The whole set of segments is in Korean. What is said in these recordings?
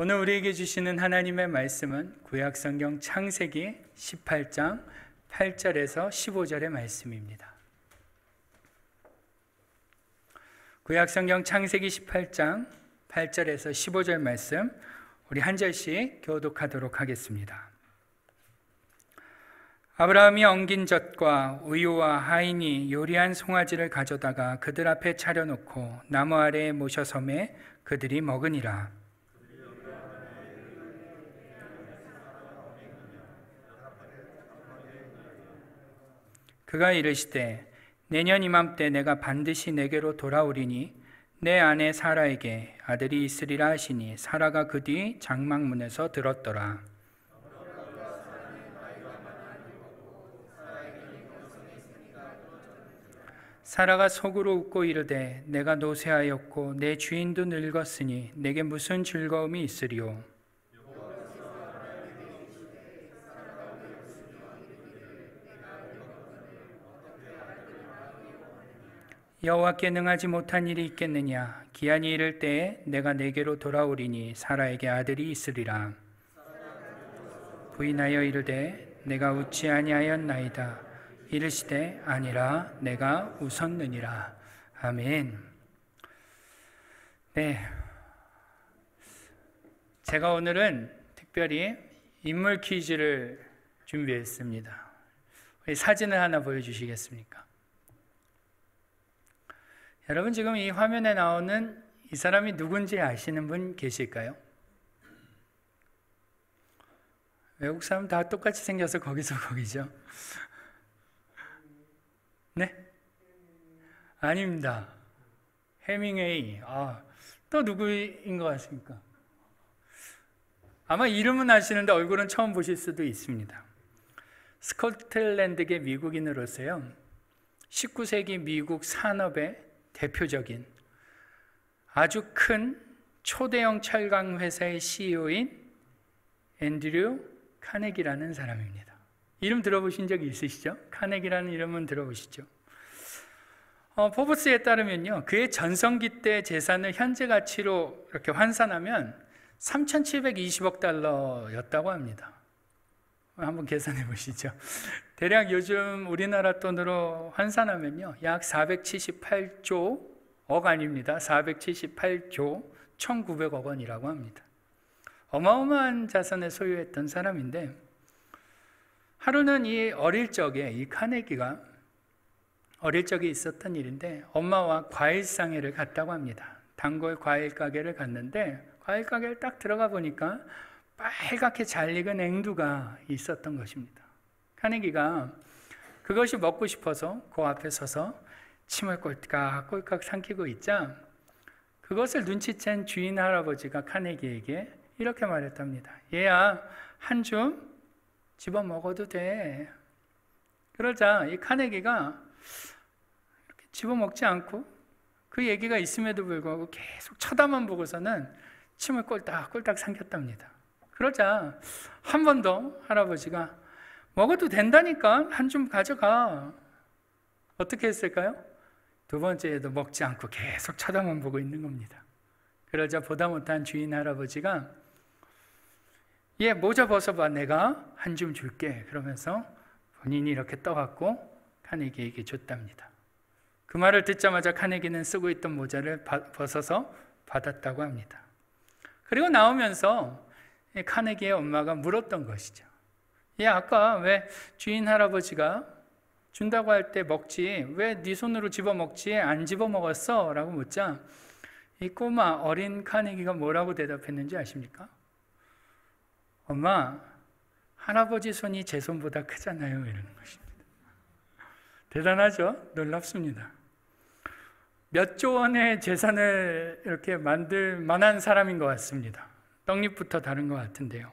오늘 우리에게 주시는 하나님의 말씀은 구약성경 창세기 18장 8절에서 15절의 말씀입니다. 구약성경 창세기 18장 8절에서 15절 말씀, 우리 한 절씩 교독하도록 하겠습니다. 아브라함이 엉긴 젖과 우유와 하인이 요리한 송아지를 가져다가 그들 앞에 차려놓고 나무 아래에 모셔 섬에 그들이 먹으니라. 그가 이르시되 내년 이맘때 내가 반드시 내게로 돌아오리니 내 아내 사라에게 아들이 있으리라 하시니 사라가 그 뒤 장막문에서 들었더라. 사라가 속으로 웃고 이르되 내가 노쇠하였고 내 주인도 늙었으니 내게 무슨 즐거움이 있으리요. 여호와께 능하지 못한 일이 있겠느냐. 기한이 이를 때에 내가 내게로 돌아오리니 사라에게 아들이 있으리라. 부인하여 이르되 내가 웃지 아니하였나이다. 이르시되 아니라 내가 웃었느니라. 아멘. 네, 제가 오늘은 특별히 인물 퀴즈를 준비했습니다. 우리 사진을 하나 보여주시겠습니까? 여러분, 지금 이 화면에 나오는 이 사람이 누군지 아시는 분 계실까요? 외국 사람 다 똑같이 생겨서 거기서 거기죠. 네? 아닙니다. 해밍웨이. 또 누구인 것 같습니까? 아마 이름은 아시는데 얼굴은 처음 보실 수도 있습니다. 스코틀랜드계 미국인으로서요, 19세기 미국 산업의 대표적인 아주 큰 초대형 철강 회사의 CEO인 앤드류 카네기라는 사람입니다. 이름 들어보신 적이 있으시죠? 카네기라는 이름은 들어보시죠? 포브스에 따르면요, 그의 전성기 때 재산을 현재 가치로 이렇게 환산하면 3,720억 달러였다고 합니다. 한번 계산해 보시죠. 대략 요즘 우리나라 돈으로 환산하면요, 약 478조 억 아닙니다. 478조 1,900억 원이라고 합니다. 어마어마한 자산을 소유했던 사람인데, 하루는 이 어릴 적에 이 카네기가 어릴 적에 있었던 일인데 엄마와 과일상회를 갔다고 합니다. 단골 과일 가게를 갔는데 과일 가게를 딱 들어가 보니까 빨갛게 잘 익은 앵두가 있었던 것입니다. 카네기가 그것이 먹고 싶어서 그 앞에 서서 침을 꼴깍꼴깍 삼키고 있자 그것을 눈치챈 주인 할아버지가 카네기에게 이렇게 말했답니다. 얘야, 한 줌 집어 먹어도 돼. 그러자 이 카네기가 이렇게 집어 먹지 않고 그 얘기가 있음에도 불구하고 계속 쳐다만 보고서는 침을 꼴딱꼴딱 삼켰답니다. 그러자 한 번 더 할아버지가 먹어도 된다니까 한 줌 가져가. 어떻게 했을까요? 두 번째에도 먹지 않고 계속 쳐다만 보고 있는 겁니다. 그러자 보다 못한 주인 할아버지가 얘 모자 벗어봐, 내가 한 줌 줄게. 그러면서 본인이 이렇게 떠갖고 카네기에게 줬답니다. 그 말을 듣자마자 카네기는 쓰고 있던 모자를 벗어서 받았다고 합니다. 그리고 나오면서 카네기의 엄마가 물었던 것이죠. 얘 아까 왜 주인 할아버지가 준다고 할 때 먹지, 왜 네 손으로 집어 먹지, 안 집어 먹었어? 라고 묻자 이 꼬마 어린 카네기가 뭐라고 대답했는지 아십니까? 엄마, 할아버지 손이 제 손보다 크잖아요. 이러는 것입니다. 대단하죠? 놀랍습니다. 몇 조 원의 재산을 이렇게 만들 만한 사람인 것 같습니다. 떡잎부터 다른 것 같은데요.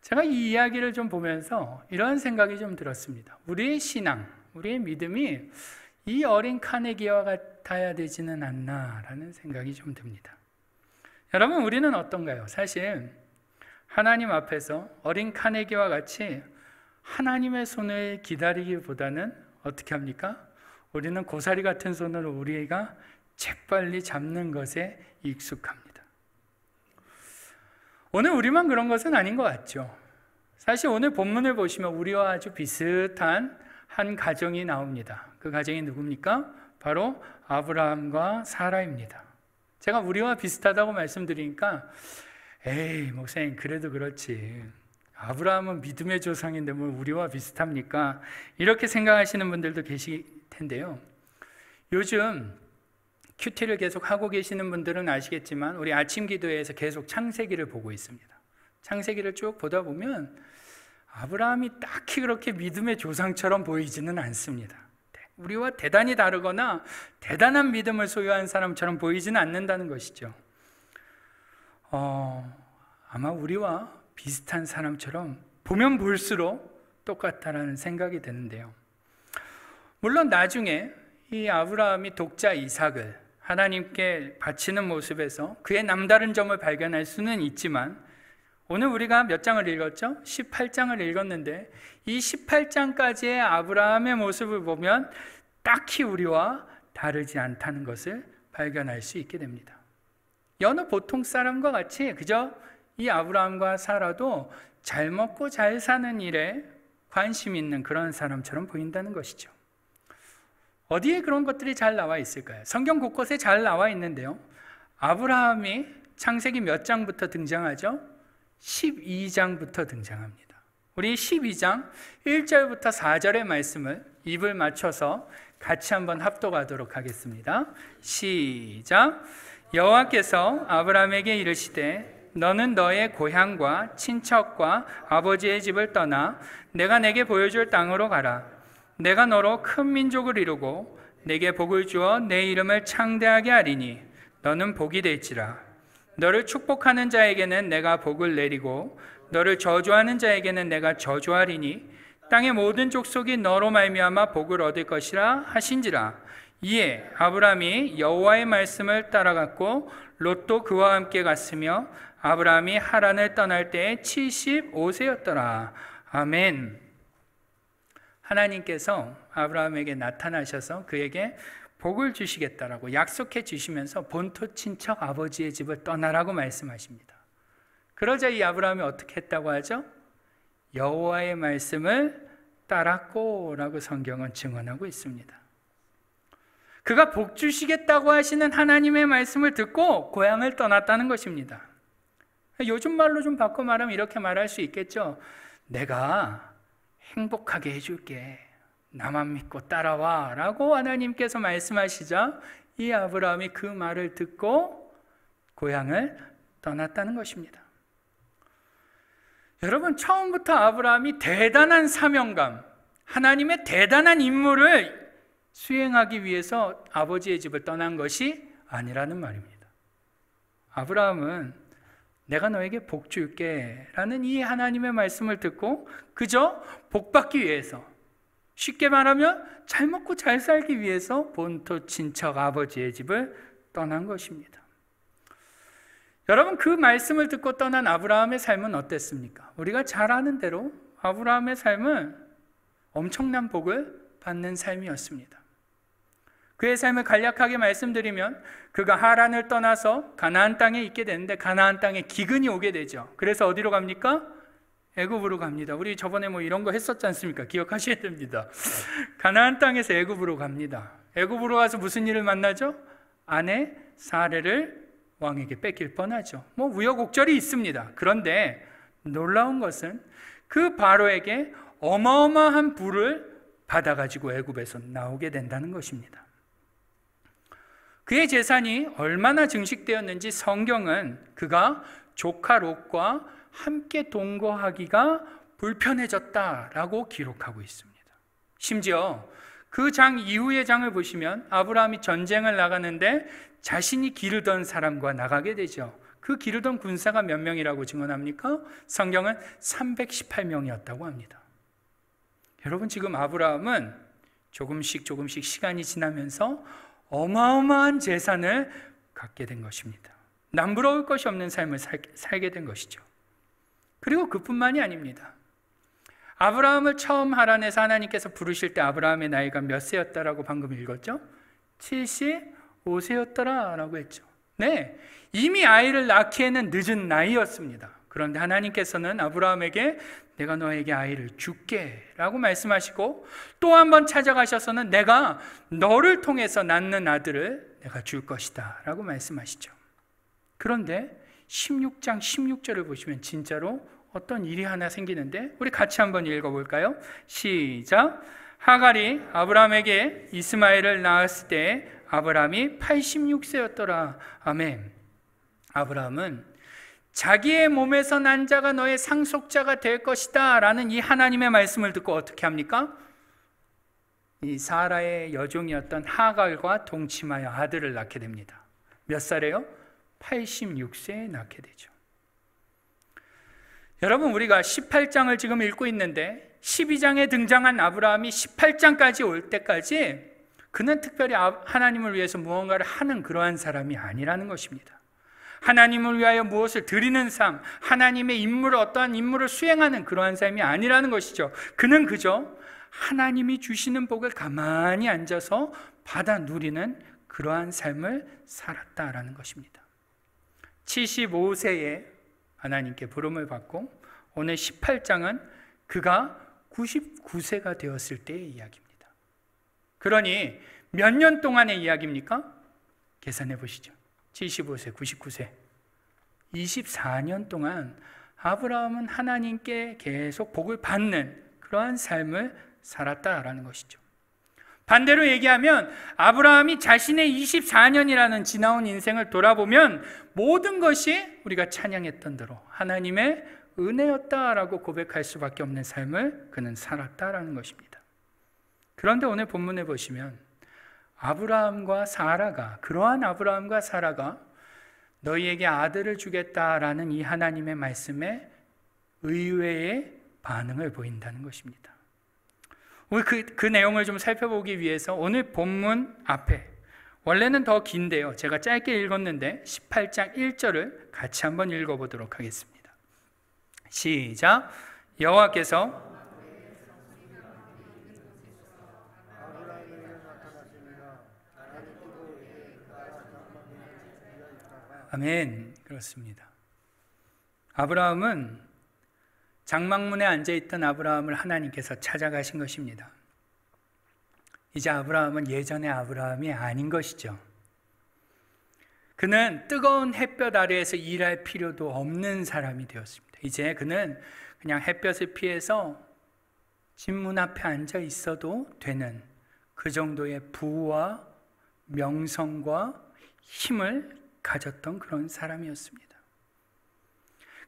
제가 이 이야기를 좀 보면서 이런 생각이 좀 들었습니다. 우리의 신앙, 우리의 믿음이 이 어린 카네기와 같아야 되지는 않나라는 생각이 좀 듭니다. 여러분, 우리는 어떤가요? 사실 하나님 앞에서 어린 카네기와 같이 하나님의 손을 기다리기보다는 어떻게 합니까? 우리는 고사리 같은 손으로 우리가 재빨리 잡는 것에 익숙합니다. 오늘 우리만 그런 것은 아닌 것 같죠. 사실 오늘 본문을 보시면 우리와 아주 비슷한 한 가정이 나옵니다. 그 가정이 누굽니까? 바로 아브라함과 사라입니다. 제가 우리와 비슷하다고 말씀드리니까 에이 목사님 그래도 그렇지, 아브라함은 믿음의 조상인데 뭘 우리와 비슷합니까? 이렇게 생각하시는 분들도 계실 텐데요. 요즘 큐티를 계속 하고 계시는 분들은 아시겠지만 우리 아침 기도회에서 계속 창세기를 보고 있습니다. 창세기를 쭉 보다 보면 아브라함이 딱히 그렇게 믿음의 조상처럼 보이지는 않습니다. 우리와 대단히 다르거나 대단한 믿음을 소유한 사람처럼 보이지는 않는다는 것이죠. 아마 우리와 비슷한 사람처럼 보면 볼수록 똑같다라는 생각이 드는데요. 물론 나중에 이 아브라함이 독자 이삭을 하나님께 바치는 모습에서 그의 남다른 점을 발견할 수는 있지만, 오늘 우리가 몇 장을 읽었죠? 18장을 읽었는데 이 18장까지의 아브라함의 모습을 보면 딱히 우리와 다르지 않다는 것을 발견할 수 있게 됩니다. 여느 보통 사람과 같이 그저 이 아브라함과 사라도 잘 먹고 잘 사는 일에 관심 있는 그런 사람처럼 보인다는 것이죠. 어디에 그런 것들이 잘 나와 있을까요? 성경 곳곳에 잘 나와 있는데요, 아브라함이 창세기 몇 장부터 등장하죠? 12장부터 등장합니다. 우리 12장 1절부터 4절의 말씀을 입을 맞춰서 같이 한번 합독하도록 하겠습니다. 시작. 여호와께서 아브라함에게 이르시되 너는 너의 고향과 친척과 아버지의 집을 떠나 내가 내게 보여줄 땅으로 가라. 내가 너로 큰 민족을 이루고 내게 복을 주어 내 이름을 창대하게 하리니 너는 복이 될지라. 너를 축복하는 자에게는 내가 복을 내리고 너를 저주하는 자에게는 내가 저주하리니 땅의 모든 족속이 너로 말미암아 복을 얻을 것이라 하신지라. 이에 아브라함이 여호와의 말씀을 따라갔고 롯도 그와 함께 갔으며 아브라함이 하란을 떠날 때에 75세였더라. 아멘. 하나님께서 아브라함에게 나타나셔서 그에게 복을 주시겠다라고 약속해 주시면서 본토 친척 아버지의 집을 떠나라고 말씀하십니다. 그러자 이 아브라함이 어떻게 했다고 하죠? 여호와의 말씀을 따랐고 라고 성경은 증언하고 있습니다. 그가 복 주시겠다고 하시는 하나님의 말씀을 듣고 고향을 떠났다는 것입니다. 요즘 말로 좀 바꿔 말하면 이렇게 말할 수 있겠죠. 내가 행복하게 해줄게, 나만 믿고 따라와 라고 하나님께서 말씀하시자 이 아브라함이 그 말을 듣고 고향을 떠났다는 것입니다. 여러분, 처음부터 아브라함이 대단한 사명감, 하나님의 대단한 임무를 수행하기 위해서 아버지의 집을 떠난 것이 아니라는 말입니다. 아브라함은 내가 너에게 복 줄게 라는 이 하나님의 말씀을 듣고 그저 복 받기 위해서, 쉽게 말하면 잘 먹고 잘 살기 위해서 본토 친척 아버지의 집을 떠난 것입니다. 여러분, 그 말씀을 듣고 떠난 아브라함의 삶은 어땠습니까? 우리가 잘 아는 대로 아브라함의 삶은 엄청난 복을 받는 삶이었습니다. 그의 삶을 간략하게 말씀드리면 그가 하란을 떠나서 가나안 땅에 있게 되는데 가나안 땅에 기근이 오게 되죠. 그래서 어디로 갑니까? 애굽으로 갑니다. 우리 저번에 뭐 이런 거 했었지 않습니까? 기억하셔야 됩니다. 가나안 땅에서 애굽으로 갑니다. 애굽으로 가서 무슨 일을 만나죠? 아내 사레를 왕에게 뺏길 뻔하죠. 뭐 우여곡절이 있습니다. 그런데 놀라운 것은 그 바로에게 어마어마한 부를 받아가지고 애굽에서 나오게 된다는 것입니다. 그의 재산이 얼마나 증식되었는지 성경은 그가 조카 롯과 함께 동거하기가 불편해졌다라고 기록하고 있습니다. 심지어 그 장 이후의 장을 보시면 아브라함이 전쟁을 나가는데 자신이 기르던 사람과 나가게 되죠. 그 기르던 군사가 몇 명이라고 증언합니까? 성경은 318명이었다고 합니다. 여러분, 지금 아브라함은 조금씩 시간이 지나면서 어마어마한 재산을 갖게 된 것입니다. 남부러울 것이 없는 삶을 살게 된 것이죠. 그리고 그뿐만이 아닙니다. 아브라함을 처음 하란에서 하나님께서 부르실 때 아브라함의 나이가 몇 세였다라고 방금 읽었죠? 75세였더라 라고 했죠. 네, 이미 아이를 낳기에는 늦은 나이였습니다. 그런데 하나님께서는 아브라함에게 내가 너에게 아이를 줄게 라고 말씀하시고, 또 한 번 찾아가셔서는 내가 너를 통해서 낳는 아들을 내가 줄 것이다 라고 말씀하시죠. 그런데 16장 16절을 보시면 진짜로 어떤 일이 하나 생기는데, 우리 같이 한번 읽어볼까요? 시작. 하갈이 아브라함에게 이스마엘을 낳았을 때 아브라함이 86세였더라. 아멘. 아브라함은 자기의 몸에서 난 자가 너의 상속자가 될 것이다 라는 이 하나님의 말씀을 듣고 어떻게 합니까? 이 사라의 여종이었던 하갈과 동침하여 아들을 낳게 됩니다. 몇 살이에요? 86세에 낳게 되죠. 여러분, 우리가 18장을 지금 읽고 있는데 12장에 등장한 아브라함이 18장까지 올 때까지 그는 특별히 하나님을 위해서 무언가를 하는 그러한 사람이 아니라는 것입니다. 하나님을 위하여 무엇을 드리는 삶, 하나님의 임무를, 어떠한 임무를 수행하는 그러한 삶이 아니라는 것이죠. 그는 그저 하나님이 주시는 복을 가만히 앉아서 받아 누리는 그러한 삶을 살았다라는 것입니다. 75세에 하나님께 부름을 받고 오늘 18장은 그가 99세가 되었을 때의 이야기입니다. 그러니 몇 년 동안의 이야기입니까? 계산해 보시죠. 75세, 99세, 24년 동안 아브라함은 하나님께 계속 복을 받는 그러한 삶을 살았다라는 것이죠. 반대로 얘기하면 아브라함이 자신의 24년이라는 지나온 인생을 돌아보면 모든 것이 우리가 찬양했던 대로 하나님의 은혜였다라고 고백할 수밖에 없는 삶을 그는 살았다라는 것입니다. 그런데 오늘 본문에 보시면 그러한 아브라함과 사라가 너희에게 아들을 주겠다라는 이 하나님의 말씀에 의외의 반응을 보인다는 것입니다. 우리 그 내용을 좀 살펴보기 위해서 오늘 본문 앞에, 원래는 더 긴데요, 제가 짧게 읽었는데 18장 1절을 같이 한번 읽어보도록 하겠습니다. 시작. 여호와께서 아멘. 그렇습니다. 아브라함은 장막문에 앉아있던 아브라함을 하나님께서 찾아가신 것입니다. 이제 아브라함은 예전의 아브라함이 아닌 것이죠. 그는 뜨거운 햇볕 아래에서 일할 필요도 없는 사람이 되었습니다. 이제 그는 그냥 햇볕을 피해서 집 문 앞에 앉아 있어도 되는 그 정도의 부와 명성과 힘을 가졌던 그런 사람이었습니다.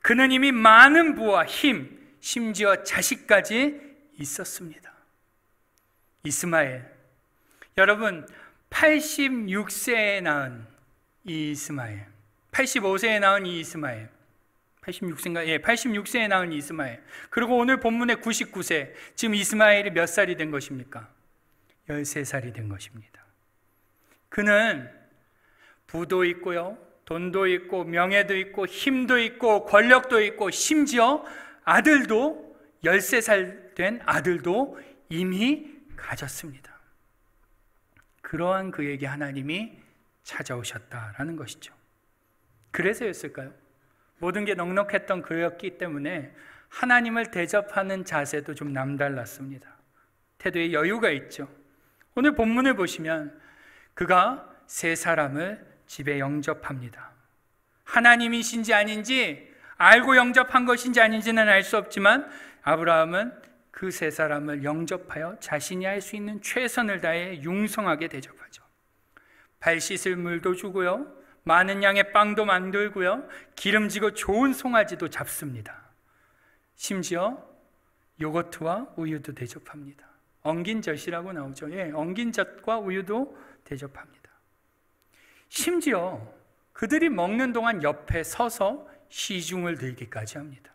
그는 이미 많은 부와 힘, 심지어 자식까지 있었습니다. 이스마엘, 여러분 86세에 낳은 이 이스마엘, 85세에 낳은 이 이스마엘, 86세에 낳은 이스마엘, 그리고 오늘 본문에 99세, 지금 이스마엘이 몇 살이 된 것입니까? 13살이 된 것입니다. 그는 부도 있고요, 돈도 있고, 명예도 있고, 힘도 있고, 권력도 있고, 심지어 아들도 13살 된 아들도 이미 가졌습니다. 그러한 그에게 하나님이 찾아오셨다라는 것이죠. 그래서였을까요? 모든 게 넉넉했던 그였기 때문에 하나님을 대접하는 자세도 좀 남달랐습니다. 태도에 여유가 있죠. 오늘 본문을 보시면 그가 세 사람을 집에 영접합니다. 하나님이신지 아닌지, 알고 영접한 것인지 아닌지는 알 수 없지만 아브라함은 그 세 사람을 영접하여 자신이 할 수 있는 최선을 다해 융성하게 대접하죠. 발 씻을 물도 주고요, 많은 양의 빵도 만들고요, 기름지고 좋은 송아지도 잡습니다. 심지어 요거트와 우유도 대접합니다. 엉긴 젖이라고 나오죠. 엉긴 젖과 우유도 대접합니다. 심지어 그들이 먹는 동안 옆에 서서 시중을 들기까지 합니다.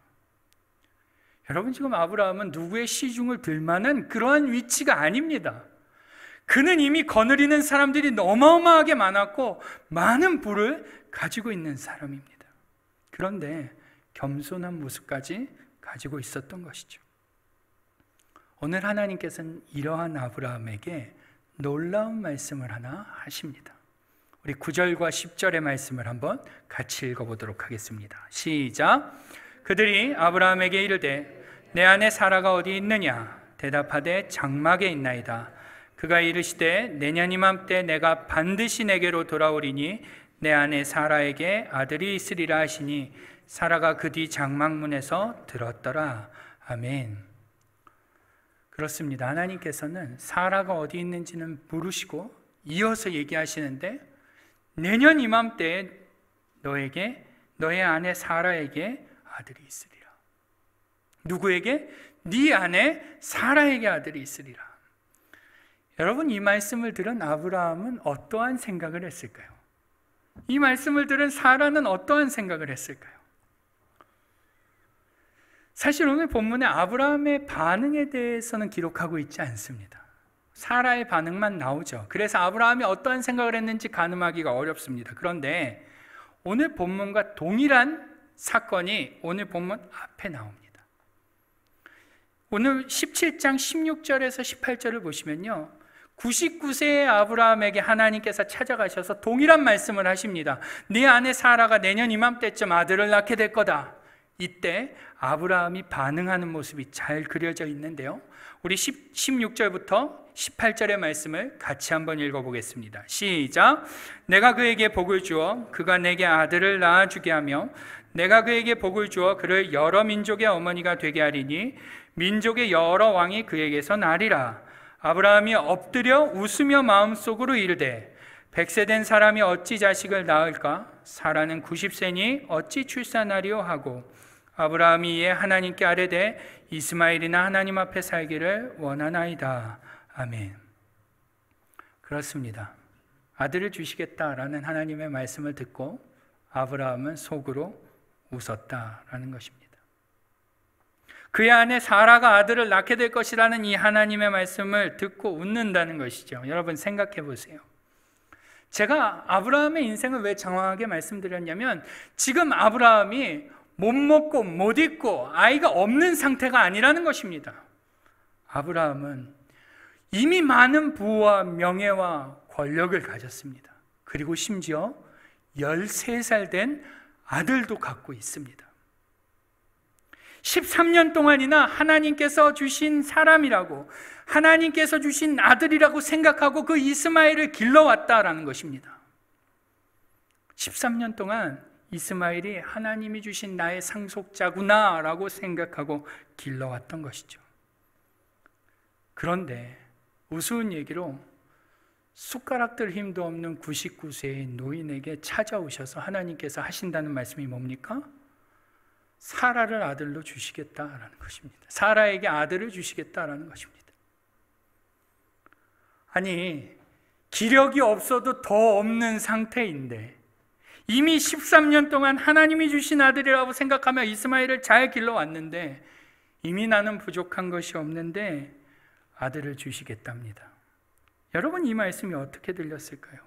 여러분, 지금 아브라함은 누구의 시중을 들 만한 그러한 위치가 아닙니다. 그는 이미 거느리는 사람들이 어마어마하게 많았고 많은 부를 가지고 있는 사람입니다. 그런데 겸손한 모습까지 가지고 있었던 것이죠. 오늘 하나님께서는 이러한 아브라함에게 놀라운 말씀을 하나 하십니다. 우리 9절과 10절의 말씀을 한번 같이 읽어보도록 하겠습니다. 시작. 그들이 아브라함에게 이르되 내 아내 사라가 어디 있느냐? 대답하되 장막에 있나이다. 그가 이르시되 내년 이맘때 내가 반드시 내게로 돌아오리니 내 아내 사라에게 아들이 있으리라 하시니 사라가 그 뒤 장막문에서 들었더라. 아멘. 그렇습니다. 하나님께서는 사라가 어디 있는지는 모르시고 이어서 얘기하시는데 내년 이맘때 너에게 너의 아내 사라에게 아들이 있으리라. 누구에게? 네 아내 사라에게 아들이 있으리라. 여러분, 이 말씀을 들은 아브라함은 어떠한 생각을 했을까요? 이 말씀을 들은 사라는 어떠한 생각을 했을까요? 사실 오늘 본문에 아브라함의 반응에 대해서는 기록하고 있지 않습니다. 사라의 반응만 나오죠. 그래서 아브라함이 어떠한 생각을 했는지 가늠하기가 어렵습니다. 그런데 오늘 본문과 동일한 사건이 오늘 본문 앞에 나옵니다. 오늘 17장 16절에서 18절을 보시면요, 99세의 아브라함에게 하나님께서 찾아가셔서 동일한 말씀을 하십니다. 네 아내 사라가 내년 이맘때쯤 아들을 낳게 될 거다. 이때 아브라함이 반응하는 모습이 잘 그려져 있는데요, 우리 16절부터 18절의 말씀을 같이 한번 읽어보겠습니다. 시작. 내가 그에게 복을 주어 그가 내게 아들을 낳아주게 하며 내가 그에게 복을 주어 그를 여러 민족의 어머니가 되게 하리니 민족의 여러 왕이 그에게서 나리라. 아브라함이 엎드려 웃으며 마음속으로 이르되 100세 된 사람이 어찌 자식을 낳을까? 사라는 90세니 어찌 출산하리요 하고 아브라함이 이에 하나님께 아뢰되 이스마엘이나 하나님 앞에 살기를 원하나이다. 아멘. 그렇습니다. 아들을 주시겠다라는 하나님의 말씀을 듣고 아브라함은 속으로 웃었다라는 것입니다. 그의 아내 사라가 아들을 낳게 될 것이라는 이 하나님의 말씀을 듣고 웃는다는 것이죠. 여러분 생각해 보세요. 제가 아브라함의 인생을 왜 장황하게 말씀드렸냐면 지금 아브라함이 못 먹고 못 입고 아이가 없는 상태가 아니라는 것입니다. 아브라함은 이미 많은 부와 명예와 권력을 가졌습니다. 그리고 심지어 13살 된 아들도 갖고 있습니다. 13년 동안이나 하나님께서 주신 사람이라고, 하나님께서 주신 아들이라고 생각하고 그 이스마엘을 길러왔다라는 것입니다. 13년 동안 이스마엘이 하나님이 주신 나의 상속자구나 라고 생각하고 길러왔던 것이죠. 그런데 우스운 얘기로 숟가락들 힘도 없는 99세의 노인에게 찾아오셔서 하나님께서 하신다는 말씀이 뭡니까? 사라를 아들로 주시겠다라는 것입니다. 사라에게 아들을 주시겠다라는 것입니다. 아니, 기력이 없어도 더 없는 상태인데 이미 13년 동안 하나님이 주신 아들이라고 생각하며 이스마엘을 잘 길러왔는데 이미 나는 부족한 것이 없는데 아들을 주시겠답니다. 여러분, 이 말씀이 어떻게 들렸을까요?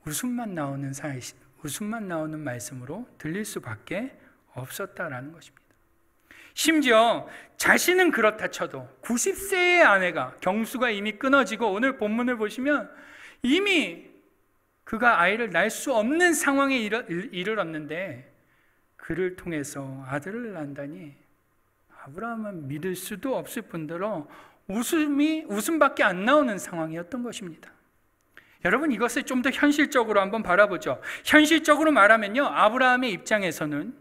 웃음만 나오는 말씀으로 들릴 수밖에 없었다라는 것입니다. 심지어 자신은 그렇다 쳐도 90세의 아내가, 경수가 이미 끊어지고 오늘 본문을 보시면 이미 그가 아이를 낳을 수 없는 상황에 이르렀는데 그를 통해서 아들을 낳는다니 아브라함은 믿을 수도 없을 뿐더러 웃음밖에 안 나오는 상황이었던 것입니다. 여러분, 이것을 좀 더 현실적으로 한번 바라보죠. 현실적으로 말하면요, 아브라함의 입장에서는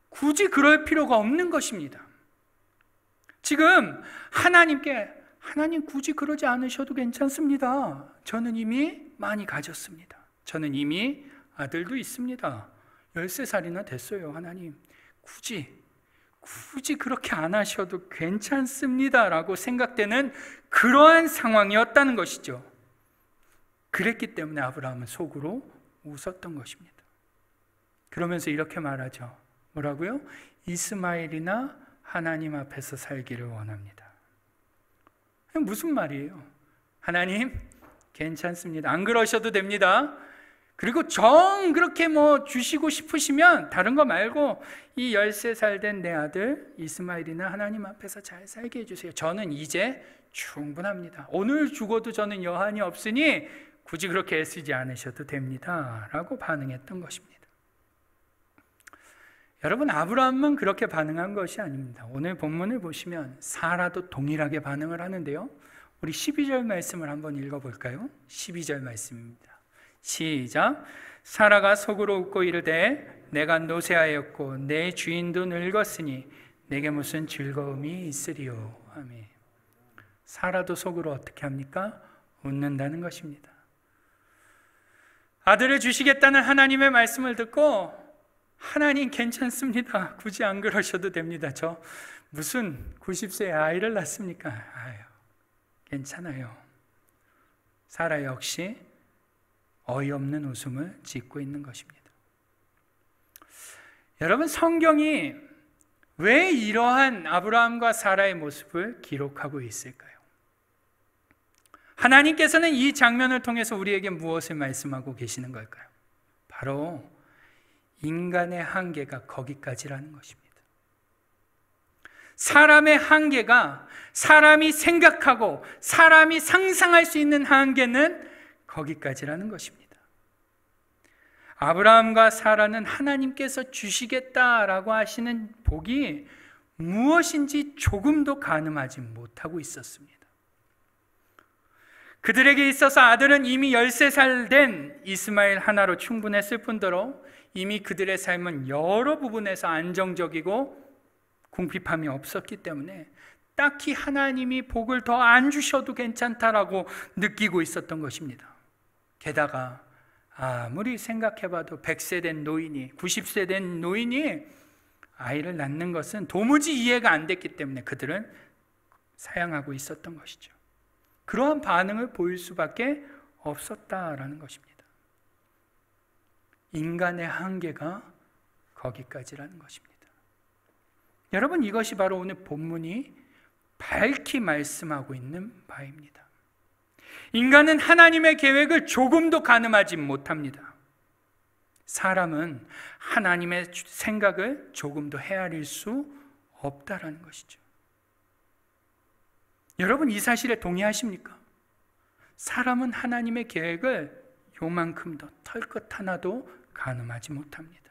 굳이 그럴 필요가 없는 것입니다. 지금 하나님 굳이 그러지 않으셔도 괜찮습니다. 저는 이미 많이 가졌습니다. 저는 이미 아들도 있습니다. 13살이나 됐어요. 하나님 굳이 그렇게 안 하셔도 괜찮습니다 라고 생각되는 그러한 상황이었다는 것이죠. 그랬기 때문에 아브라함은 속으로 웃었던 것입니다. 그러면서 이렇게 말하죠. 뭐라고요? 이스마엘이나 하나님 앞에서 살기를 원합니다. 무슨 말이에요? 하나님 괜찮습니다. 안 그러셔도 됩니다. 그리고 정 그렇게 주시고 싶으시면 다른 거 말고 이 13살 된 내 아들 이스마엘이나 하나님 앞에서 잘 살게 해주세요. 저는 이제 충분합니다. 오늘 죽어도 저는 여한이 없으니 굳이 그렇게 애쓰지 않으셔도 됩니다 라고 반응했던 것입니다. 여러분, 아브라함만 그렇게 반응한 것이 아닙니다. 오늘 본문을 보시면 사라도 동일하게 반응을 하는데요. 우리 12절 말씀을 한번 읽어볼까요? 12절 말씀입니다. 시작. 사라가 속으로 웃고 이르되 내가 노쇠하였고 내 주인도 늙었으니 내게 무슨 즐거움이 있으리요. 아멘. 사라도 속으로 어떻게 합니까? 웃는다는 것입니다. 아들을 주시겠다는 하나님의 말씀을 듣고 하나님 괜찮습니다. 굳이 안 그러셔도 됩니다. 저 무슨 90세에 아이를 낳습니까? 아유, 괜찮아요. 사라 역시 어이없는 웃음을 짓고 있는 것입니다. 여러분, 성경이 왜 이러한 아브라함과 사라의 모습을 기록하고 있을까요? 하나님께서는 이 장면을 통해서 우리에게 무엇을 말씀하고 계시는 걸까요? 바로 인간의 한계가 거기까지라는 것입니다. 사람의 한계가, 사람이 생각하고 사람이 상상할 수 있는 한계는 거기까지라는 것입니다. 아브라함과 사라는 하나님께서 주시겠다라고 하시는 복이 무엇인지 조금도 가늠하지 못하고 있었습니다. 그들에게 있어서 아들은 이미 13살 된 이스마엘 하나로 충분했을 뿐더러 이미 그들의 삶은 여러 부분에서 안정적이고 궁핍함이 없었기 때문에 딱히 하나님이 복을 더 안 주셔도 괜찮다라고 느끼고 있었던 것입니다. 게다가 아무리 생각해봐도 100세 된 노인이, 90세 된 노인이 아이를 낳는 것은 도무지 이해가 안 됐기 때문에 그들은 사양하고 있었던 것이죠. 그러한 반응을 보일 수밖에 없었다라는 것입니다. 인간의 한계가 거기까지라는 것입니다. 여러분, 이것이 바로 오늘 본문이 밝히 말씀하고 있는 바입니다. 인간은 하나님의 계획을 조금도 가늠하지 못합니다. 사람은 하나님의 생각을 조금도 헤아릴 수 없다라는 것이죠. 여러분, 이 사실에 동의하십니까? 사람은 하나님의 계획을 요만큼도 털끝 하나도 가늠하지 못합니다.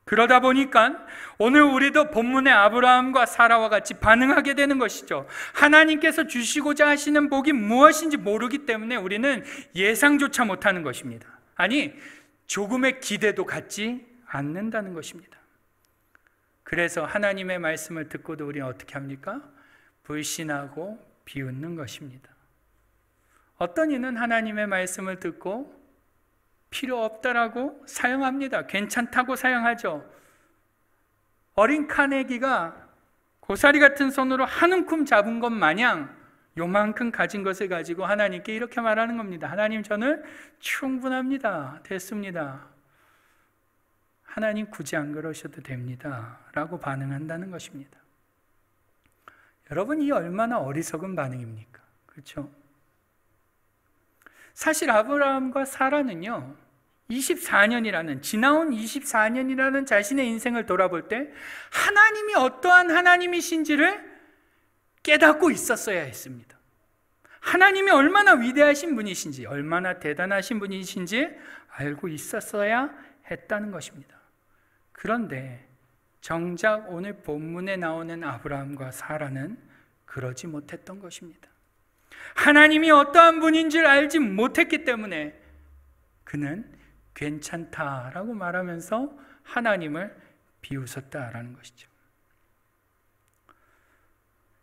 그러다 보니까 오늘 우리도 본문의 아브라함과 사라와 같이 반응하게 되는 것이죠. 하나님께서 주시고자 하시는 복이 무엇인지 모르기 때문에 우리는 예상조차 못하는 것입니다. 아니, 조금의 기대도 갖지 않는다는 것입니다. 그래서 하나님의 말씀을 듣고도 우리는 어떻게 합니까? 불신하고 비웃는 것입니다. 어떤 이는 하나님의 말씀을 듣고 필요 없다라고 사용합니다. 괜찮다고 사용하죠. 어린 카네기가 고사리 같은 손으로 한 움큼 잡은 것 마냥 요만큼 가진 것을 가지고 하나님께 이렇게 말하는 겁니다. 하나님, 저는 충분합니다. 됐습니다. 하나님, 굳이 안 그러셔도 됩니다. 라고 반응한다는 것입니다. 여러분, 이 얼마나 어리석은 반응입니까? 그렇죠? 사실 아브라함과 사라는요, 24년이라는, 지나온 24년이라는 자신의 인생을 돌아볼 때 하나님이 어떠한 하나님이신지를 깨닫고 있었어야 했습니다. 하나님이 얼마나 위대하신 분이신지, 얼마나 대단하신 분이신지 알고 있었어야 했다는 것입니다. 그런데 정작 오늘 본문에 나오는 아브라함과 사라는 그러지 못했던 것입니다. 하나님이 어떠한 분인지를 알지 못했기 때문에 그는 괜찮다라고 말하면서 하나님을 비웃었다라는 것이죠.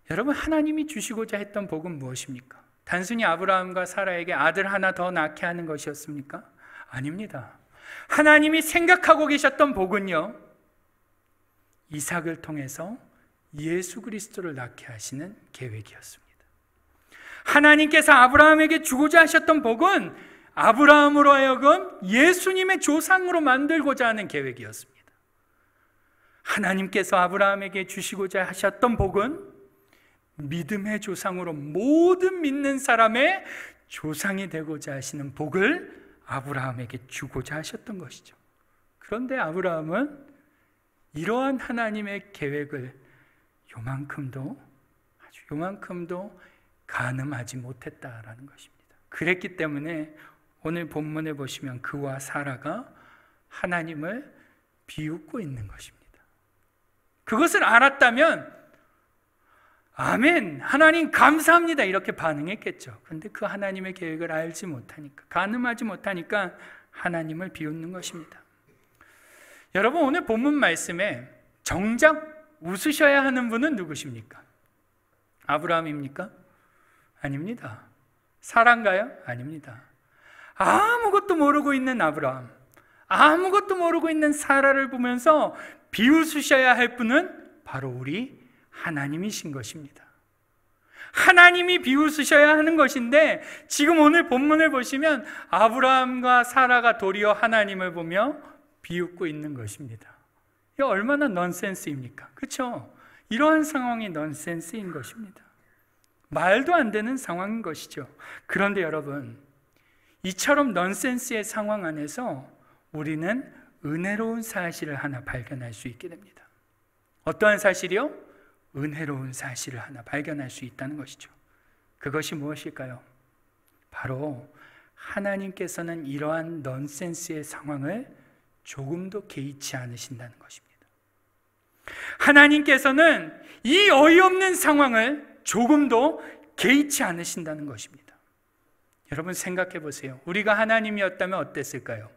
여러분, 하나님이 주시고자 했던 복은 무엇입니까? 단순히 아브라함과 사라에게 아들 하나 더 낳게 하는 것이었습니까? 아닙니다. 하나님이 생각하고 계셨던 복은요, 이삭을 통해서 예수 그리스도를 낳게 하시는 계획이었습니다. 하나님께서 아브라함에게 주고자 하셨던 복은 아브라함으로 하여금 예수님의 조상으로 만들고자 하는 계획이었습니다. 하나님께서 아브라함에게 주시고자 하셨던 복은 믿음의 조상으로 모든 믿는 사람의 조상이 되고자 하시는 복을 아브라함에게 주고자 하셨던 것이죠. 그런데 아브라함은 이러한 하나님의 계획을 아주 요만큼도 가늠하지 못했다라는 것입니다. 그랬기 때문에 오늘 본문을 보시면 그와 사라가 하나님을 비웃고 있는 것입니다. 그것을 알았다면 아멘, 하나님 감사합니다 이렇게 반응했겠죠. 그런데 그 하나님의 계획을 알지 못하니까, 가늠하지 못하니까 하나님을 비웃는 것입니다. 여러분, 오늘 본문 말씀에 정작 웃으셔야 하는 분은 누구십니까? 아브라함입니까? 아닙니다. 사라인가요? 아닙니다. 아무것도 모르고 있는 아브라함, 아무것도 모르고 있는 사라를 보면서 비웃으셔야 할 분은 바로 우리 하나님이신 것입니다. 하나님이 비웃으셔야 하는 것인데, 지금 오늘 본문을 보시면 아브라함과 사라가 도리어 하나님을 보며 비웃고 있는 것입니다. 이게 얼마나 넌센스입니까? 그렇죠? 이러한 상황이 넌센스인 것입니다. 말도 안 되는 상황인 것이죠. 그런데 여러분, 이처럼 넌센스의 상황 안에서 우리는 은혜로운 사실을 하나 발견할 수 있게 됩니다. 어떠한 사실이요? 은혜로운 사실을 하나 발견할 수 있다는 것이죠. 그것이 무엇일까요? 바로 하나님께서는 이러한 넌센스의 상황을 조금도 개의치 않으신다는 것입니다. 하나님께서는 이 어이없는 상황을 조금도 개의치 않으신다는 것입니다. 여러분 생각해 보세요. 우리가 하나님이었다면 어땠을까요?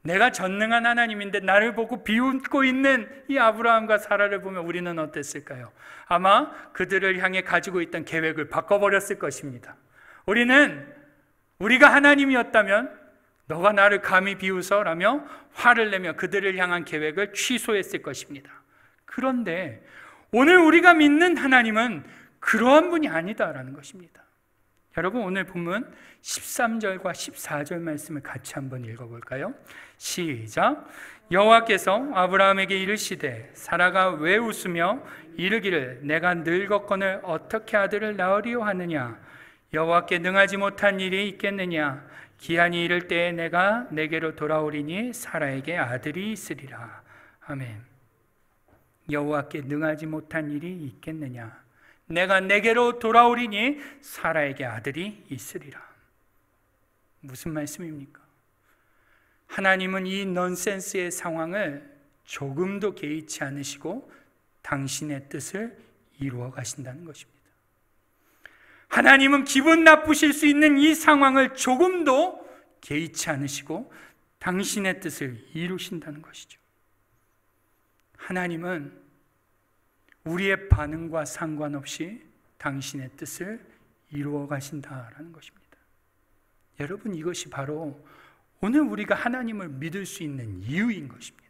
내가 전능한 하나님인데 나를 보고 비웃고 있는 이 아브라함과 사라를 보면 우리는 어땠을까요? 아마 그들을 향해 가지고 있던 계획을 바꿔버렸을 것입니다. 우리가 하나님이었다면 너가 나를 감히 비웃어? 라며 화를 내며 그들을 향한 계획을 취소했을 것입니다. 그런데 오늘 우리가 믿는 하나님은 그러한 분이 아니다라는 것입니다. 여러분, 오늘 본문 13절과 14절 말씀을 같이 한번 읽어볼까요? 시작. 여호와께서 아브라함에게 이르시되 사라가 왜 웃으며 이르기를 내가 늙었거늘 어떻게 아들을 낳으리요 하느냐? 여호와께 능하지 못한 일이 있겠느냐? 기한이 이를 때에 내가 내게로 돌아오리니 사라에게 아들이 있으리라. 아멘. 여호와께 능하지 못한 일이 있겠느냐? 내가 내게로 돌아오리니 사라에게 아들이 있으리라. 무슨 말씀입니까? 하나님은 이 넌센스의 상황을 조금도 개의치 않으시고 당신의 뜻을 이루어 가신다는 것입니다. 하나님은 기분 나쁘실 수 있는 이 상황을 조금도 개의치 않으시고 당신의 뜻을 이루신다는 것이죠. 하나님은 우리의 반응과 상관없이 당신의 뜻을 이루어 가신다라는 것입니다. 여러분, 이것이 바로 오늘 우리가 하나님을 믿을 수 있는 이유인 것입니다.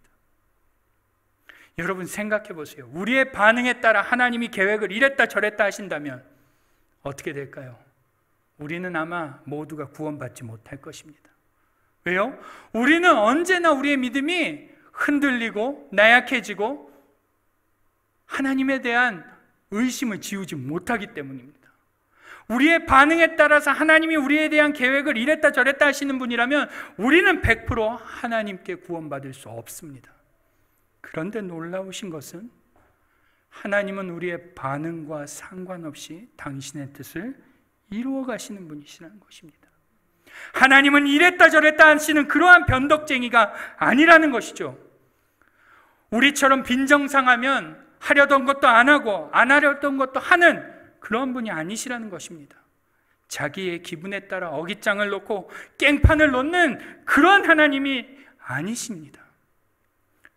여러분 생각해 보세요. 우리의 반응에 따라 하나님이 계획을 이랬다 저랬다 하신다면 어떻게 될까요? 우리는 아마 모두가 구원받지 못할 것입니다. 왜요? 우리는 언제나 우리의 믿음이 흔들리고 나약해지고 하나님에 대한 의심을 지우지 못하기 때문입니다. 우리의 반응에 따라서 하나님이 우리에 대한 계획을 이랬다 저랬다 하시는 분이라면 우리는 100% 하나님께 구원받을 수 없습니다. 그런데 놀라우신 것은 하나님은 우리의 반응과 상관없이 당신의 뜻을 이루어 가시는 분이시라는 것입니다. 하나님은 이랬다 저랬다 하시는 그러한 변덕쟁이가 아니라는 것이죠. 우리처럼 빈정상하면 하려던 것도 안 하고 안 하려던 것도 하는 그런 분이 아니시라는 것입니다. 자기의 기분에 따라 어깃장을 놓고 깽판을 놓는 그런 하나님이 아니십니다.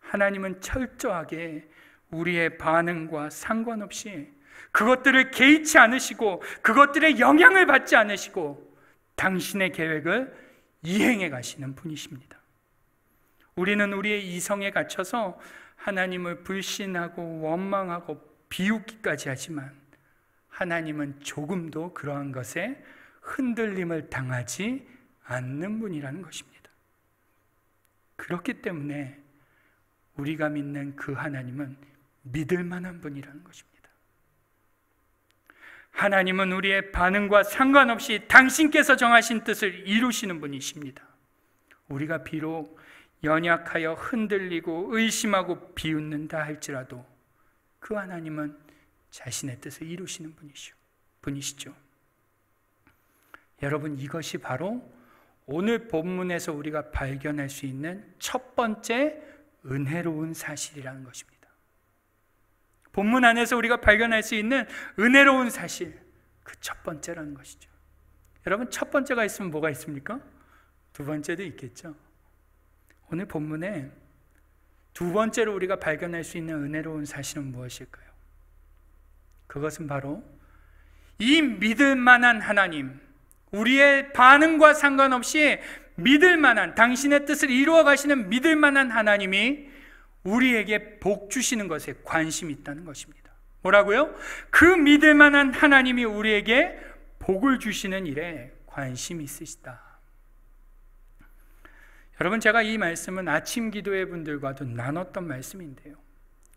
하나님은 철저하게 우리의 반응과 상관없이 그것들을 개의치 않으시고 그것들의 영향을 받지 않으시고 당신의 계획을 이행해 가시는 분이십니다. 우리는 우리의 이성에 갇혀서 하나님을 불신하고 원망하고 비웃기까지 하지만 하나님은 조금도 그러한 것에 흔들림을 당하지 않는 분이라는 것입니다. 그렇기 때문에 우리가 믿는 그 하나님은 믿을 만한 분이라는 것입니다. 하나님은 우리의 반응과 상관없이 당신께서 정하신 뜻을 이루시는 분이십니다. 우리가 비록 연약하여 흔들리고 의심하고 비웃는다 할지라도 그 하나님은 자신의 뜻을 이루시는 분이시죠. 여러분, 이것이 바로 오늘 본문에서 우리가 발견할 수 있는 첫 번째 은혜로운 사실이라는 것입니다. 본문 안에서 우리가 발견할 수 있는 은혜로운 사실, 그 첫 번째라는 것이죠. 여러분, 첫 번째가 있으면 뭐가 있습니까? 두 번째도 있겠죠. 오늘 본문에 두 번째로 우리가 발견할 수 있는 은혜로운 사실은 무엇일까요? 그것은 바로 이 믿을 만한 하나님, 우리의 반응과 상관없이 믿을 만한, 당신의 뜻을 이루어 가시는 믿을 만한 하나님이 우리에게 복 주시는 것에 관심이 있다는 것입니다. 뭐라고요? 그 믿을 만한 하나님이 우리에게 복을 주시는 일에 관심이 있으시다. 여러분, 제가 이 말씀은 아침 기도회 분들과도 나눴던 말씀인데요,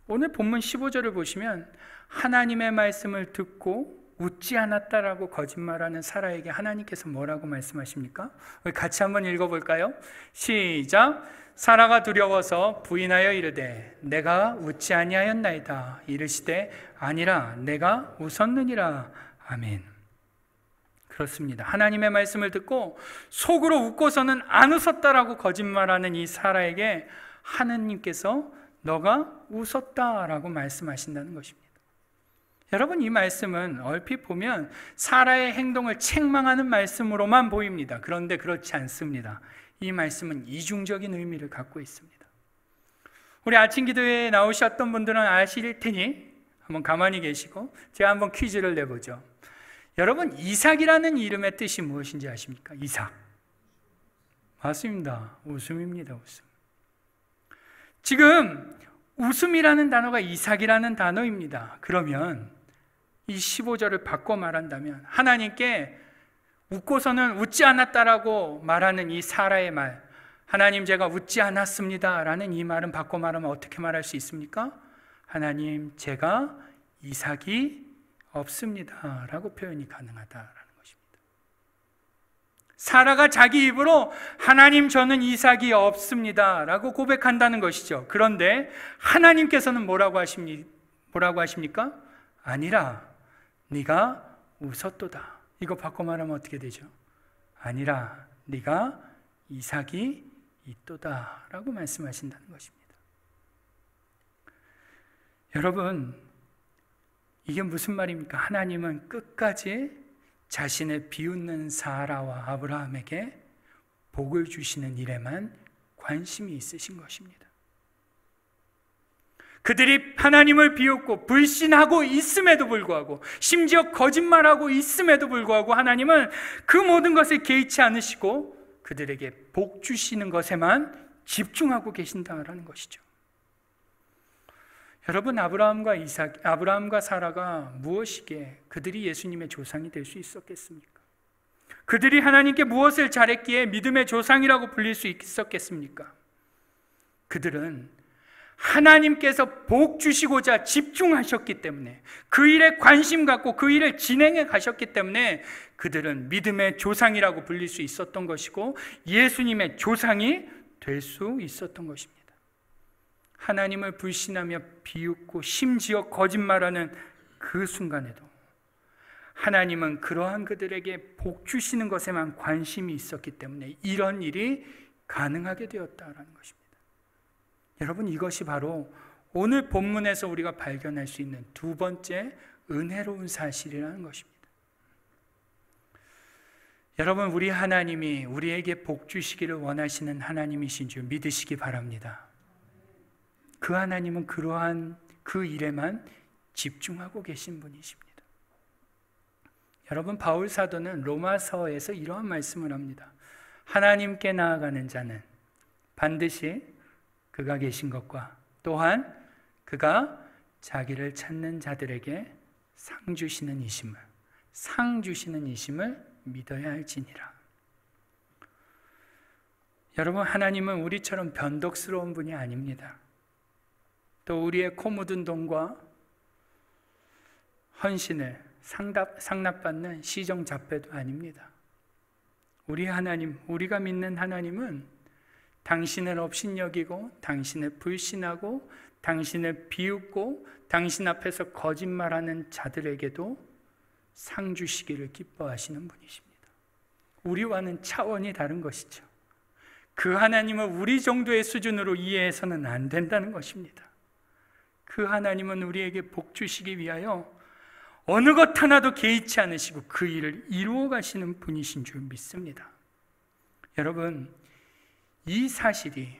오늘 본문 15절을 보시면 하나님의 말씀을 듣고 웃지 않았다라고 거짓말하는 사라에게 하나님께서 뭐라고 말씀하십니까? 우리 같이 한번 읽어볼까요? 시작. 사라가 두려워서 부인하여 이르되 내가 웃지 아니하였나이다. 이르시되 아니라 내가 웃었느니라. 아멘. 그렇습니다. 하나님의 말씀을 듣고 속으로 웃고서는 안 웃었다라고 거짓말하는 이 사라에게 하나님께서 너가 웃었다라고 말씀하신다는 것입니다. 여러분, 이 말씀은 얼핏 보면 사라의 행동을 책망하는 말씀으로만 보입니다. 그런데 그렇지 않습니다. 이 말씀은 이중적인 의미를 갖고 있습니다. 우리 아침 기도회에 나오셨던 분들은 아실 테니 한번 가만히 계시고 제가 한번 퀴즈를 내보죠. 여러분, 이삭이라는 이름의 뜻이 무엇인지 아십니까? 이삭. 맞습니다. 웃음입니다. 웃음. 지금 웃음이라는 단어가 이삭이라는 단어입니다. 그러면 이 15절을 바꿔 말한다면 하나님께 웃고서는 웃지 않았다라고 말하는 이 사라의 말, 하나님 제가 웃지 않았습니다 라는 이 말은 바꿔 말하면 어떻게 말할 수 있습니까? 하나님 제가 이삭이 없습니다 라고 표현이 가능하다라는 것입니다. 사라가 자기 입으로 하나님 저는 이삭이 없습니다 라고 고백한다는 것이죠. 그런데 하나님께서는 뭐라고 하십니까? 아니라 네가 웃었도다. 이거 바꿔 말하면 어떻게 되죠? 아니라 네가 이삭이 있도다 라고 말씀하신다는 것입니다. 여러분, 이게 무슨 말입니까? 하나님은 끝까지 자신의 비웃는 사라와 아브라함에게 복을 주시는 일에만 관심이 있으신 것입니다. 그들이 하나님을 비웃고 불신하고 있음에도 불구하고, 심지어 거짓말하고 있음에도 불구하고 하나님은 그 모든 것에 개의치 않으시고 그들에게 복 주시는 것에만 집중하고 계신다라는 것이죠. 여러분, 아브라함과 사라가 무엇이기에 그들이 예수님의 조상이 될 수 있었겠습니까? 그들이 하나님께 무엇을 잘했기에 믿음의 조상이라고 불릴 수 있었겠습니까? 그들은 하나님께서 복 주시고자 집중하셨기 때문에, 그 일에 관심 갖고 그 일을 진행해 가셨기 때문에 그들은 믿음의 조상이라고 불릴 수 있었던 것이고 예수님의 조상이 될 수 있었던 것입니다. 하나님을 불신하며 비웃고 심지어 거짓말하는 그 순간에도 하나님은 그러한 그들에게 복 주시는 것에만 관심이 있었기 때문에 이런 일이 가능하게 되었다라는 것입니다. 여러분, 이것이 바로 오늘 본문에서 우리가 발견할 수 있는 두 번째 은혜로운 사실이라는 것입니다. 여러분, 우리 하나님이 우리에게 복 주시기를 원하시는 하나님이신 줄 믿으시기 바랍니다. 그 하나님은 그러한 그 일에만 집중하고 계신 분이십니다. 여러분, 바울 사도는 로마서에서 이러한 말씀을 합니다. 하나님께 나아가는 자는 반드시 그가 계신 것과 또한 그가 자기를 찾는 자들에게 상 주시는 이심을 믿어야 할지니라. 여러분, 하나님은 우리처럼 변덕스러운 분이 아닙니다. 또 우리의 코 묻은 돈과 헌신을 상납받는 시정잡배도 아닙니다. 우리 하나님, 우리가 믿는 하나님은 당신을 업신여기고 당신을 불신하고 당신을 비웃고 당신 앞에서 거짓말하는 자들에게도 상 주시기를 기뻐하시는 분이십니다. 우리와는 차원이 다른 것이죠. 그 하나님을 우리 정도의 수준으로 이해해서는 안 된다는 것입니다. 그 하나님은 우리에게 복 주시기 위하여 어느 것 하나도 개의치 않으시고 그 일을 이루어 가시는 분이신 줄 믿습니다. 여러분, 이 사실이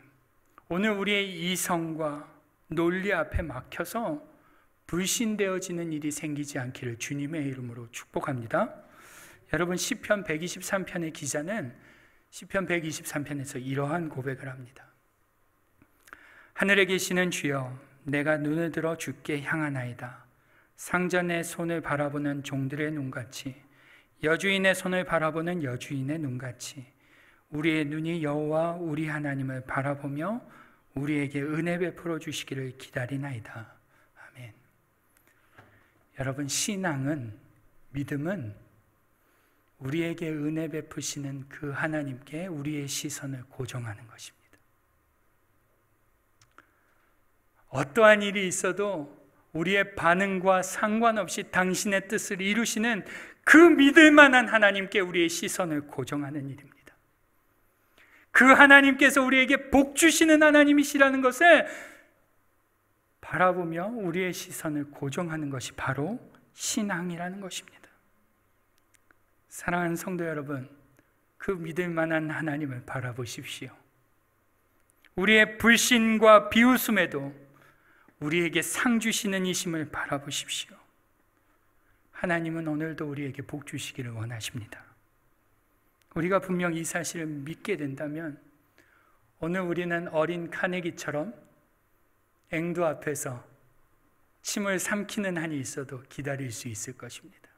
오늘 우리의 이성과 논리 앞에 막혀서 불신되어지는 일이 생기지 않기를 주님의 이름으로 축복합니다. 여러분, 시편 123편의 기자는 시편 123편에서 이러한 고백을 합니다. 하늘에 계시는 주여, 내가 눈을 들어 주께 향하나이다. 상전의 손을 바라보는 종들의 눈같이, 여주인의 손을 바라보는 여주인의 눈같이 우리의 눈이 여호와 우리 하나님을 바라보며 우리에게 은혜 베풀어 주시기를 기다리나이다. 아멘. 여러분, 신앙은, 믿음은 우리에게 은혜 베푸시는 그 하나님께 우리의 시선을 고정하는 것입니다. 어떠한 일이 있어도 우리의 반응과 상관없이 당신의 뜻을 이루시는 그 믿을 만한 하나님께 우리의 시선을 고정하는 일입니다. 그 하나님께서 우리에게 복 주시는 하나님이시라는 것을 바라보며 우리의 시선을 고정하는 것이 바로 신앙이라는 것입니다. 사랑하는 성도 여러분, 그 믿을 만한 하나님을 바라보십시오. 우리의 불신과 비웃음에도 우리에게 상 주시는 이심을 바라보십시오. 하나님은 오늘도 우리에게 복 주시기를 원하십니다. 우리가 분명 이 사실을 믿게 된다면 오늘 우리는 어린 카네기처럼 앵두 앞에서 침을 삼키는 한이 있어도 기다릴 수 있을 것입니다.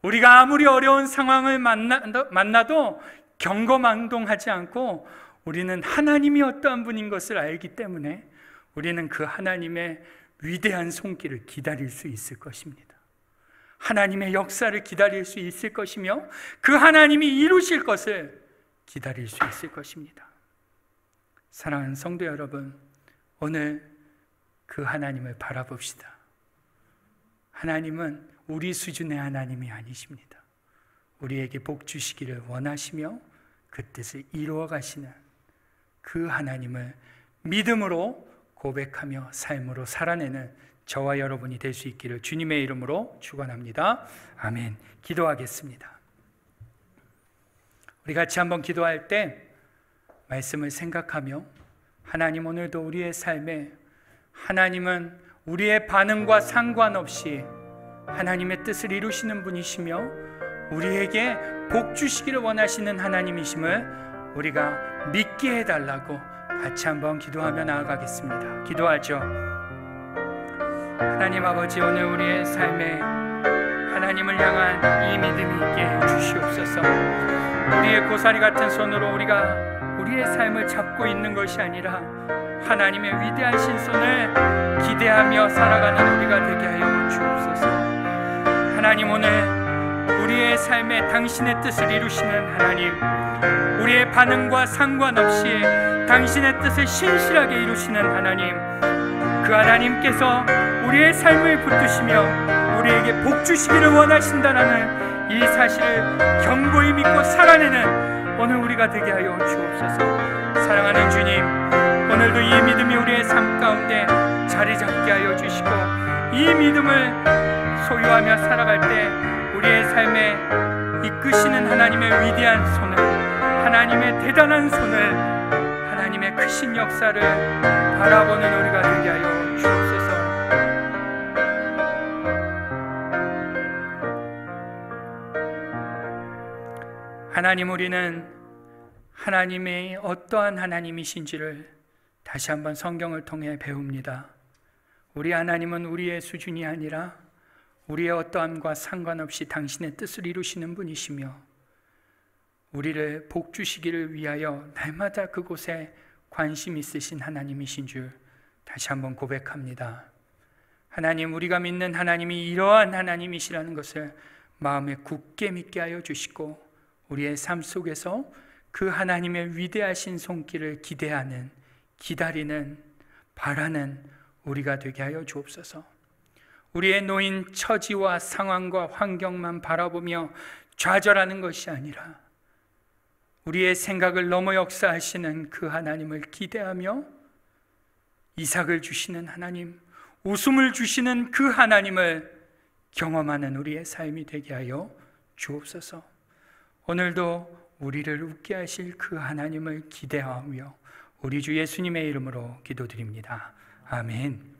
우리가 아무리 어려운 상황을 만나도 경거망동하지 않고 우리는 하나님이 어떠한 분인 것을 알기 때문에 우리는 그 하나님의 위대한 손길을 기다릴 수 있을 것입니다. 하나님의 역사를 기다릴 수 있을 것이며 그 하나님이 이루실 것을 기다릴 수 있을 것입니다. 사랑하는 성도 여러분, 오늘 그 하나님을 바라봅시다. 하나님은 우리 수준의 하나님이 아니십니다. 우리에게 복 주시기를 원하시며 그 뜻을 이루어 가시는 그 하나님을 믿음으로 고백하며 삶으로 살아내는 저와 여러분이 될 수 있기를 주님의 이름으로 축원합니다. 아멘. 기도하겠습니다. 우리 같이 한번 기도할 때 말씀을 생각하며 하나님, 오늘도 우리의 삶에 하나님은 우리의 반응과 상관없이 하나님의 뜻을 이루시는 분이시며 우리에게 복 주시기를 원하시는 하나님이심을 우리가 믿게 해달라고 같이 한번 기도하며 나아가겠습니다. 기도하죠. 하나님 아버지, 오늘 우리의 삶에 하나님을 향한 이 믿음이 있게 해주시옵소서. 우리의 고사리 같은 손으로 우리가 우리의 삶을 잡고 있는 것이 아니라 하나님의 위대하신 손을 기대하며 살아가는 우리가 되게 하여 주옵소서. 하나님, 오늘 우리의 삶에 당신의 뜻을 이루시는 하나님, 우리의 반응과 상관없이 당신의 뜻을 신실하게 이루시는 하나님, 그 하나님께서 우리의 삶을 붙드시며 우리에게 복 주시기를 원하신다는 이 사실을 견고히 믿고 살아내는 오늘 우리가 되게 하여 주옵소서. 사랑하는 주님, 오늘도 이 믿음이 우리의 삶 가운데 자리 잡게 하여 주시고 이 믿음을 소유하며 살아갈 때 우리의 삶에 이끄시는 하나님의 위대한 손을, 하나님의 대단한 손을, 하나님의 크신 역사를 바라보는 우리가 되게 하여 주옵소서. 하나님, 우리는 하나님의 어떠한 하나님이신지를 다시 한번 성경을 통해 배웁니다. 우리 하나님은 우리의 수준이 아니라 우리의 어떠함과 상관없이 당신의 뜻을 이루시는 분이시며 우리를 복 주시기를 위하여 날마다 그곳에 관심 있으신 하나님이신 줄 다시 한번 고백합니다. 하나님, 우리가 믿는 하나님이 이러한 하나님이시라는 것을 마음에 굳게 믿게 하여 주시고 우리의 삶 속에서 그 하나님의 위대하신 손길을 기대하는, 기다리는, 바라는 우리가 되게 하여 주옵소서. 우리의 놓인 처지와 상황과 환경만 바라보며 좌절하는 것이 아니라 우리의 생각을 넘어 역사하시는 그 하나님을 기대하며 이삭을 주시는 하나님, 웃음을 주시는 그 하나님을 경험하는 우리의 삶이 되게 하여 주옵소서. 오늘도 우리를 웃게 하실 그 하나님을 기대하며 우리 주 예수님의 이름으로 기도드립니다. 아멘.